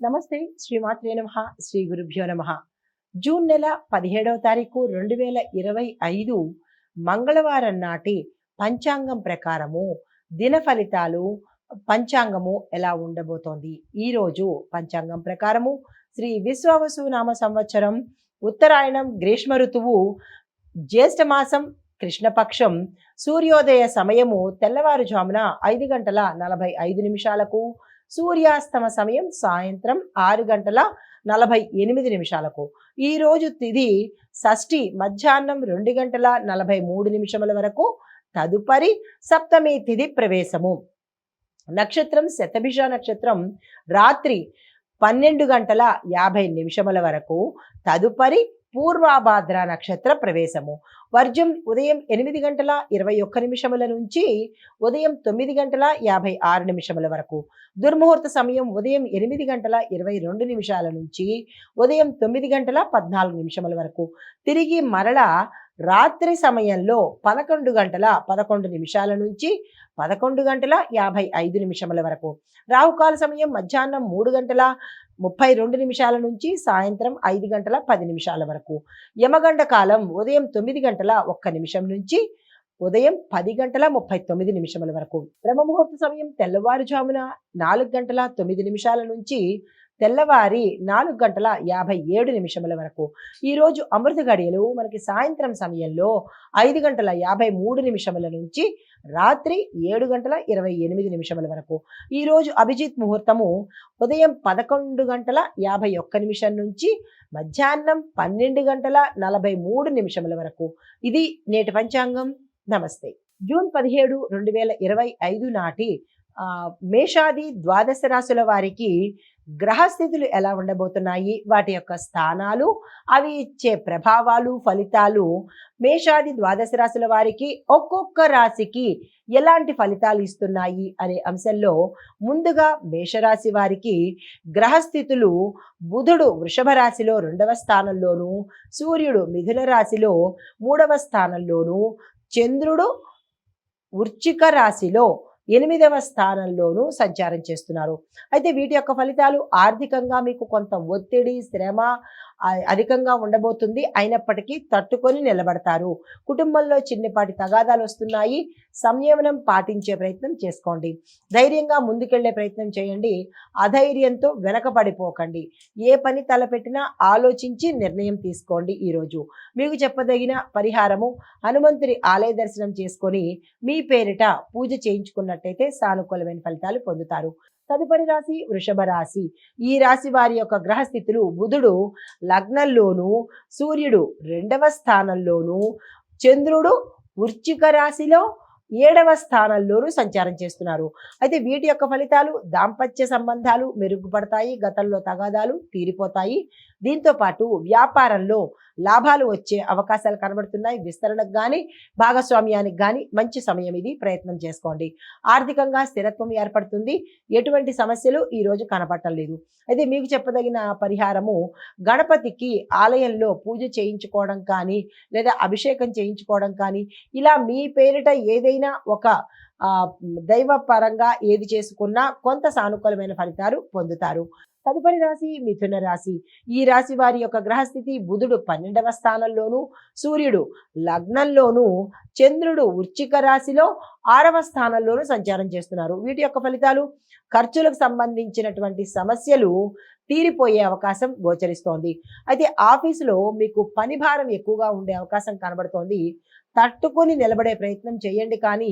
నమస్తే శ్రీమాత్రే నమః శ్రీ గురుభ్యో నమః. జూన్ నెల 17వ తారీఖు 2025 మంగళవారం నాటి పంచాంగం ప్రకారము దిన ఫలితాలు పంచాంగము ఎలా ఉండబోతోంది. ఈరోజు పంచాంగం ప్రకారము శ్రీ విశ్వావసు నామ సంవత్సరం ఉత్తరాయణం గ్రీష్మ ఋతువు జ్యేష్ఠ మాసం కృష్ణపక్షం సూర్యోదయ సమయము తెల్లవారుజామున 5:45 సూర్యాస్తమ సమయం సాయంత్రం 6:48 ఈ రోజు తిథి షష్ఠి మధ్యాహ్నం 2:43 వరకు. తదుపరి సప్తమి తిథి ప్రవేశము. నక్షత్రం శతభిష నక్షత్రం రాత్రి 12:50 వరకు. తదుపరి పూర్వాభాద్ర నక్షత్ర ప్రవేశము. వర్జం ఉదయం 8:21 నుంచి ఉదయం 9:56 వరకు. దుర్ముహూర్త సమయం ఉదయం 8:22 నుంచి ఉదయం 9:14 వరకు. తిరిగి మరల రాత్రి సమయంలో 11:11 నుంచి 11:55 వరకు. రాహుకాల సమయం మధ్యాహ్నం 3:32 నుంచి సాయంత్రం 5:10 వరకు. యమగండ కాలం ఉదయం 9:01 నుంచి ఉదయం 10:39 వరకు. బ్రహ్మముహూర్త సమయం తెల్లవారుజామున 4:09 నుంచి తెల్లవారి 4:57 వరకు. ఈరోజు అమృత గడియలు మనకి సాయంత్రం సమయంలో 5:53 నుంచి రాత్రి 7:28 వరకు. ఈరోజు అభిజిత్ ముహూర్తము ఉదయం 11:51 నుంచి మధ్యాహ్నం 12:43 వరకు. ఇది నేటి పంచాంగం. నమస్తే. జూన్ 17, 2025 నాటి మేషాది ద్వాదశ రాశుల వారికి గ్రహస్థితులు ఎలా ఉండబోతున్నాయి, వాటి యొక్క స్థానాలు, అవి ఇచ్చే ప్రభావాలు, ఫలితాలు, మేషాది ద్వాదశ రాశుల వారికి ఒక్కొక్క రాశికి ఎలాంటి ఫలితాలు ఇస్తున్నాయి అనే అంశంలో ముందుగా మేషరాశి వారికి గ్రహస్థితులు: బుధుడు వృషభ రాశిలో 2వ స్థానంలోను, సూర్యుడు మిథున రాశిలో 3వ స్థానంలోను, చంద్రుడు వృశ్చిక రాశిలో 8వ స్థానంలోనూ సంచారం చేస్తున్నారు. అయితే వీటి యొక్క ఫలితాలు ఆర్థికంగా మీకు కొంత ఒత్తిడి, శ్రమ అధికంగా ఉండబోతుంది. అయినప్పటికీ తట్టుకొని నిలబడతారు. కుటుంబంలో చిన్నపాటి తగాదాలు వస్తున్నాయి. సంయమనం పాటించే ప్రయత్నం చేసుకోండి. ధైర్యంగా ముందుకెళ్లే ప్రయత్నం చేయండి. అధైర్యంతో వెనకబడిపోకండి. ఏ పని తలపెట్టినా ఆలోచించి నిర్ణయం తీసుకోండి. ఈరోజు మీకు చెప్పదగిన పరిహారము: హనుమంతుడి ఆలయ దర్శనం చేసుకొని మీ పేరిట పూజ చేయించుకున్నట్టయితే సానుకూలమైన ఫలితాలు పొందుతారు. తదుపరి రాశి వృషభ రాశి. ఈ రాశి వారి యొక్క గ్రహస్థితులు: బుధుడు లగ్నంలోను, సూర్యుడు 2వ స్థానంలోను, చంద్రుడు వృశ్చిక రాశిలో 7వ స్థానంలోనూ సంచారం చేస్తున్నారు. అయితే వీటి యొక్క ఫలితాలు: దాంపత్య సంబంధాలు మెరుగుపడతాయి, గతంలో తగాదాలు తీరిపోతాయి. దీంతో పాటు వ్యాపారంలో లాభాలు వచ్చే అవకాశాలు కనబడుతున్నాయి. విస్తరణకు కానీ భాగస్వామ్యానికి కానీ మంచి సమయం ఇది. ప్రయత్నం చేసుకోండి. ఆర్థికంగా స్థిరత్వం ఏర్పడుతుంది. ఎటువంటి సమస్యలు ఈరోజు కనపడలేదు. అయితే మీకు చెప్పదగిన పరిహారము: గణపతికి ఆలయంలో పూజ చేయించుకోవడం కానీ లేదా అభిషేకం చేయించుకోవడం కానీ, ఇలా మీ పేరిట ఏదైనా ఒక దైవ పరంగా ఏది చేసుకున్నా కొంత సానుకూలమైన ఫలితాలు పొందుతారు. తదుపరి రాశి మిథున రాశి. ఈ రాశి వారి యొక్క గ్రహస్థితి: బుధుడు 12వ స్థానంలోను, సూర్యుడు లగ్నంలోను, చంద్రుడు వృశ్చిక రాశిలో 6వ స్థానంలోనూ సంచారం చేస్తున్నారు. వీటి యొక్క ఫలితాలు: ఖర్చులకు సంబంధించినటువంటి సమస్యలు తీరిపోయే అవకాశం గోచరిస్తోంది. అయితే ఆఫీసులో మీకు పని భారం ఎక్కువగా ఉండే అవకాశం కనబడుతోంది. తట్టుకొని నిలబడే ప్రయత్నం చేయండి, కానీ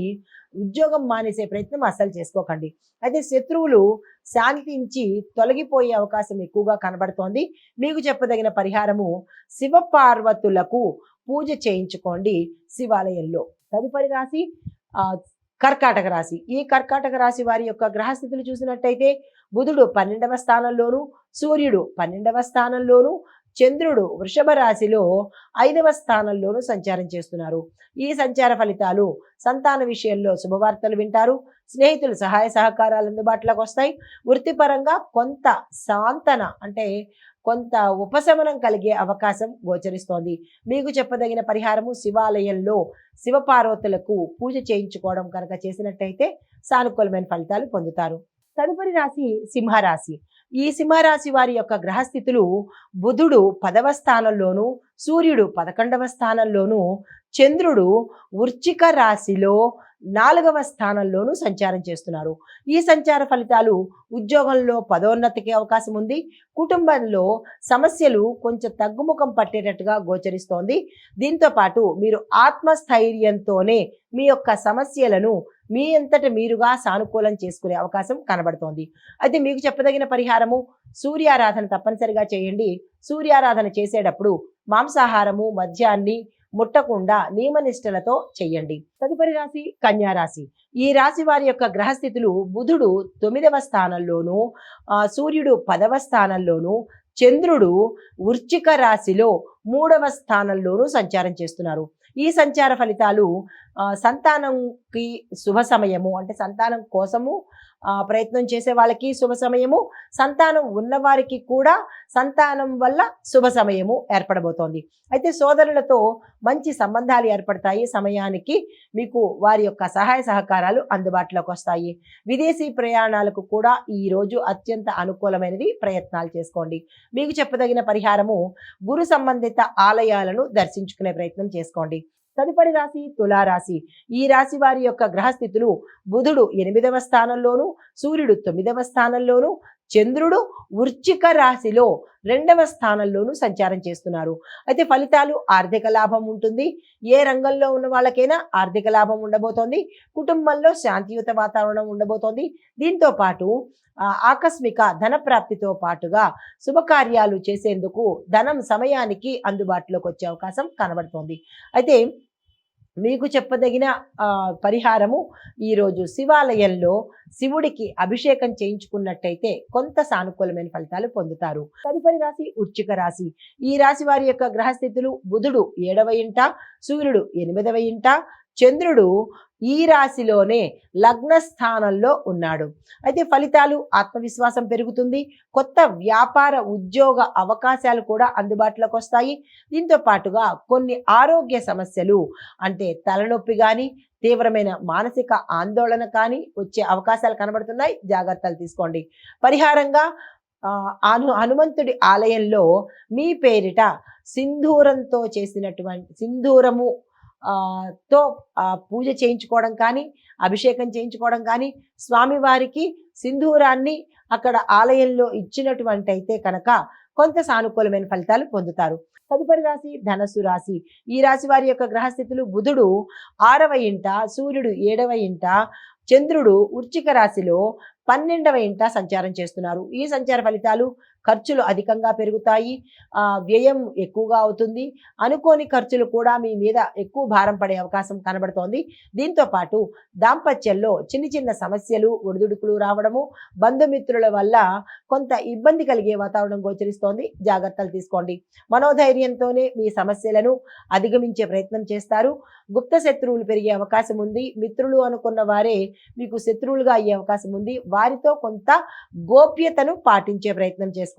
ఉద్యోగం మానేసే ప్రయత్నం అస్సలు చేసుకోకండి. అయితే శత్రువులు శాంతించి తొలగిపోయే అవకాశం ఎక్కువగా కనబడుతోంది. మీకు చెప్పదగిన పరిహారము: శివపార్వతులకు పూజ చేయించుకోండి శివాలయంలో. తదుపరి రాశి కర్కాటక రాశి. ఈ కర్కాటక రాశి వారి యొక్క గ్రహస్థితులు చూసినట్టయితే బుధుడు 12వ స్థానంలోను, సూర్యుడు 12వ స్థానంలోను, చంద్రుడు వృషభ రాశిలో 5వ స్థానంలోనూ సంచారం చేస్తున్నారు. ఈ సంచార ఫలితాలు: సంతాన విషయంలో శుభవార్తలు వింటారు. స్నేహితులు సహాయ సహకారాలు అందుబాటులోకి వస్తాయి. వృత్తిపరంగా కొంత సాంతన అంటే కొంత ఉపశమనం కలిగే అవకాశం గోచరిస్తోంది. మీకు చెప్పదగిన పరిహారము: శివాలయంలో శివపార్వతులకు పూజ చేయించుకోవడం కనుక చేసినట్టయితే సానుకూలమైన ఫలితాలు పొందుతారు. తదుపరి రాశి సింహరాశి. ఈ సింహరాశి వారి యొక్క గ్రహస్థితులు బుధుడు 10వ స్థానంలోను, సూర్యుడు 11వ స్థానంలోను, చంద్రుడు వృశ్చిక రాశిలో 4వ స్థానంలోను సంచారం చేస్తున్నారు. ఈ సంచార ఫలితాలు ఉద్యోగంలో పదోన్నతికి అవకాశం ఉంది. కుటుంబంలో సమస్యలు కొంచెం తగ్గుముఖం పట్టేటట్టుగా గోచరిస్తోంది. దీంతో పాటు మీరు ఆత్మస్థైర్యంతోనే మీ యొక్క సమస్యలను మీ అంతట మీరుగా సానుకూలం చేసుకునే అవకాశం కనబడుతోంది. అయితే మీకు చెప్పదగిన పరిహారము సూర్యారాధన తప్పనిసరిగా చేయండి. సూర్యారాధన చేసేటప్పుడు మాంసాహారము మద్యాన్ని ముట్టకుండా నియమనిష్టలతో చెయ్యండి. తదుపరి రాశి కన్యా రాశి. ఈ రాశి వారి యొక్క గ్రహస్థితులు బుధుడు 9వ స్థానంలోను, సూర్యుడు 10వ స్థానంలోను, చంద్రుడు వృశ్చిక రాశిలో 3వ స్థానంలోనూ సంచారం చేస్తున్నారు. ఈ సంచార ఫలితాలు సంతానంకి శుభ సమయము, అంటే సంతానం కోసము ప్రయత్నం చేసే వాళ్ళకి శుభ సమయము, సంతానం ఉన్నవారికి కూడా సంతానం వల్ల శుభ సమయము ఏర్పడబోతోంది. అయితే సోదరులతో మంచి సంబంధాలు ఏర్పడతాయి. సమయానికి మీకు వారి యొక్క సహాయ సహకారాలు అందుబాటులోకి వస్తాయి. విదేశీ ప్రయాణాలకు కూడా ఈ రోజు అత్యంత అనుకూలమైనది. ప్రయత్నాలు చేసుకోండి. మీకు చెప్పదగిన పరిహారము గురు సంబంధిత ఆలయాలను దర్శించుకునే ప్రయత్నం చేసుకోండి. తదుపరి రాశి తులారాశి. ఈ రాశి వారి యొక్క గ్రహస్థితులు బుధుడు 8వ స్థానంలోను, సూర్యుడు 9వ స్థానంలోను, చంద్రుడు వృశ్చిక రాశిలో 2వ స్థానంలోనూ సంచారం చేస్తున్నారు. అయితే ఫలితాలు ఆర్థిక లాభం ఉంటుంది. ఏ రంగంలో ఉన్న వాళ్ళకైనా ఆర్థిక లాభం ఉండబోతోంది. కుటుంబంలో శాంతియుత వాతావరణం ఉండబోతోంది. దీంతో పాటు ఆకస్మిక ధన ప్రాప్తితో పాటుగా శుభకార్యాలు చేసేందుకు ధనం సమయానికి అందుబాటులోకి వచ్చే అవకాశం కనబడుతోంది. అయితే మీకు చెప్పదగిన పరిహారము ఈరోజు శివాలయంలో శివుడికి అభిషేకం చేయించుకున్నట్టయితే కొంత సానుకూలమైన ఫలితాలు పొందుతారు. తదుపరి రాశి వృశ్చిక రాశి. ఈ రాశి వారి యొక్క గ్రహస్థితులు బుధుడు 7వ ఇంట, సూర్యుడు 8వ ఇంట, చంద్రుడు ఈ రాశిలోనే లగ్న స్థానంలో ఉన్నాడు. అయితే ఫలితాలు ఆత్మవిశ్వాసం పెరుగుతుంది. కొత్త వ్యాపార ఉద్యోగ అవకాశాలు కూడా అందుబాటులోకి వస్తాయి. దీంతో పాటుగా కొన్ని ఆరోగ్య సమస్యలు, అంటే తలనొప్పి కానీ తీవ్రమైన మానసిక ఆందోళన కానీ వచ్చే అవకాశాలు కనబడుతున్నాయి. జాగ్రత్తలు తీసుకోండి. పరిహారంగా హనుమంతుడి ఆలయంలో మీ పేరిట సింధూరంతో చేసినటువంటి సింధూరము తో పూజ చేయించుకోవడం కానీ, అభిషేకం చేయించుకోవడం కానీ, స్వామివారికి సింధూరాన్ని అక్కడ ఆలయంలో ఇచ్చినటువంటి అయితే కనుక కొంత సానుకూలమైన ఫలితాలు పొందుతారు. తదుపరి రాశి ధనస్సు రాశి. ఈ రాశి వారి యొక్క గ్రహస్థితులు బుధుడు 6వ ఇంట, సూర్యుడు 7వ ఇంట, చంద్రుడు వృశ్చిక రాశిలో 12వ ఇంట సంచారం చేస్తున్నారు. ఈ సంచార ఫలితాలు ఖర్చులు అధికంగా పెరుగుతాయి. వ్యయం ఎక్కువగా అవుతుంది. అనుకోని ఖర్చులు కూడా మీ మీద ఎక్కువ భారం పడే అవకాశం కనబడుతోంది. దీంతో పాటు దాంపత్యంలో చిన్న చిన్న సమస్యలు, ఒడిదుడుకులు రావడము, బంధుమిత్రుల వల్ల కొంత ఇబ్బంది కలిగే వాతావరణం గోచరిస్తోంది. జాగ్రత్తలు తీసుకోండి. మనోధైర్యంతోనే మీ సమస్యలను అధిగమించే ప్రయత్నం చేస్తారు. గుప్త శత్రువులు పెరిగే అవకాశం ఉంది. మిత్రులు అనుకున్న వారే మీకు శత్రువులుగా అయ్యే అవకాశం ఉంది. వారితో కొంత గోప్యతను పాటించే ప్రయత్నం చేసుకోండి.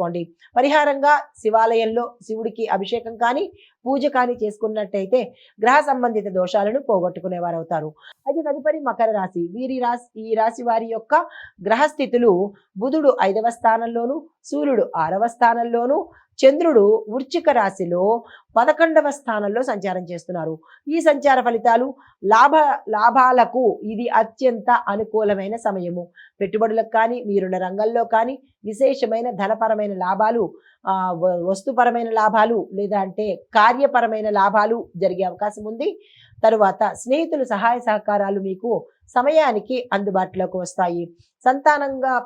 పరిహారంగా శివాలయంలో శివుడికి అభిషేకం కానీ, పూజ కానీ చేసుకున్నట్టయితే గ్రహ సంబంధిత దోషాలను పోగొట్టుకునేవారు అవుతారు. అయితే తదుపరి మకర రాశి. ఈ రాశి వారి యొక్క గ్రహస్థితులు బుధుడు 5వ స్థానంలోను, సూర్యుడు 6వ స్థానంలోను, చంద్రుడు వృశ్చిక రాశిలో 11వ స్థానంలో సంచారం చేస్తున్నారు. ఈ సంచార ఫలితాలు లాభాలకు ఇది అత్యంత అనుకూలమైన సమయము. పెట్టుబడులకు కానీ, మీరున్న రంగంలో కానీ విశేషమైన ధనపరమైన లాభాలు, వస్తుపరమైన లాభాలు, లేదా అంటే కార్యపరమైన లాభాలు జరిగే అవకాశం ఉంది. తరువాత స్నేహితుల సహాయ సహకారాలు మీకు సమయానికి అందుబాటులోకి వస్తాయి.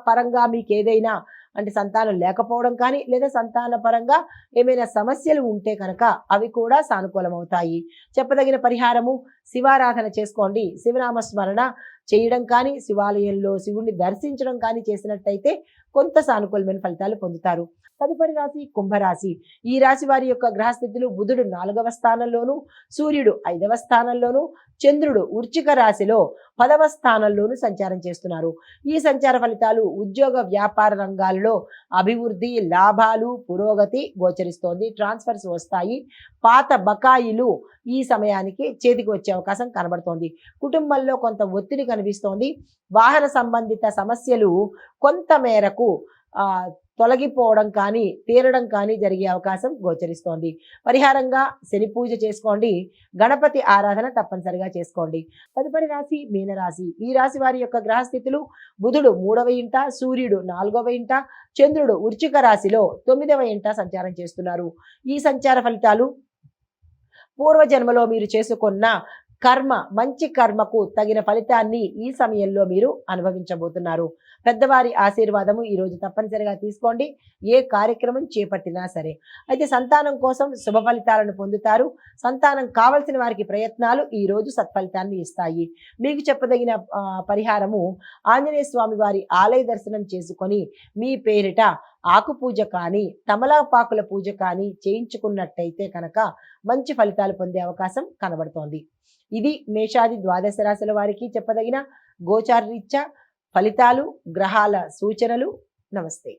పరంగా మీకు ఏదైనా, అంటే సంతానం లేకపోవడం కానీ, లేదా సంతాన పరంగా ఏమైనా సమస్యలు ఉంటే కనుక అవి కూడా సానుకూలం అవుతాయి. చెప్పదగిన పరిహారము శివారాధన చేసుకోండి. శివనామ స్మరణ చేయడం కానీ, శివాలయంలో శివుణ్ణి దర్శించడం కానీ చేసినట్టయితే కొంత సానుకూలమైన ఫలితాలు పొందుతారు. తదుపరి రాశి కుంభరాశి. ఈ రాశి వారి యొక్క గ్రహస్థితులు బుధుడు 4వ స్థానంలోను, సూర్యుడు 5వ స్థానంలోను, చంద్రుడు వృశ్చిక రాశిలో 10వ స్థానంలోను సంచారం చేస్తున్నారు. ఈ సంచార ఫలితాలు ఉద్యోగ వ్యాపార రంగాల్లో అభివృద్ధి, లాభాలు, పురోగతి గోచరిస్తోంది. ట్రాన్స్ఫర్స్ వస్తాయి. పాత బకాయిలు ఈ సమయానికి చేతికి వచ్చే అవకాశం కనబడుతోంది. కుటుంబంలో కొంత ఒత్తిడి కనిపిస్తోంది. వాహన సంబంధిత సమస్యలు కొంత మేరకు తొలగిపోవడం కానీ, తీరడం కానీ జరిగే అవకాశం గోచరిస్తోంది. పరిహారంగా శని పూజ చేసుకోండి. గణపతి ఆరాధన తప్పనిసరిగా చేసుకోండి. తదుపరి రాశి మీనరాశి. ఈ రాశి వారి యొక్క గ్రహస్థితులు: బుధుడు 3వ ఇంట, సూర్యుడు 4వ ఇంట, చంద్రుడు వృశ్చిక రాశిలో 9వ ఇంట సంచారం చేస్తున్నారు. ఈ సంచార ఫలితాలు పూర్వజన్మలో మీరు చేసుకున్న మంచి కర్మకు తగిన ఫలితాన్ని ఈ సమయంలో మీరు అనుభవించబోతున్నారు. పెద్దవారి ఆశీర్వాదము ఈరోజు తప్పనిసరిగా తీసుకోండి, ఏ కార్యక్రమం చేపట్టినా సరే. అయితే సంతానం కోసం శుభ ఫలితాలను పొందుతారు. సంతానం కావలసిన వారికి ప్రయత్నాలు ఈరోజు సత్ఫలితాన్ని ఇస్తాయి. మీకు చెప్పదగిన పరిహారము, ఆంజనేయ స్వామి వారి ఆలయ దర్శనం చేసుకొని మీ పేరిట ఆకు పూజ కానీ, తమలపాకుల పూజ కానీ చేయించుకున్నట్టయితే కనుక మంచి ఫలితాలు పొందే అవకాశం కనబడుతోంది. ఇది మేషాది ద్వాదశ రాశుల వారికి చెప్పదగిన గోచార రీత్యా ఫలితాలు, గ్రహాల సూచనలు. నమస్తే.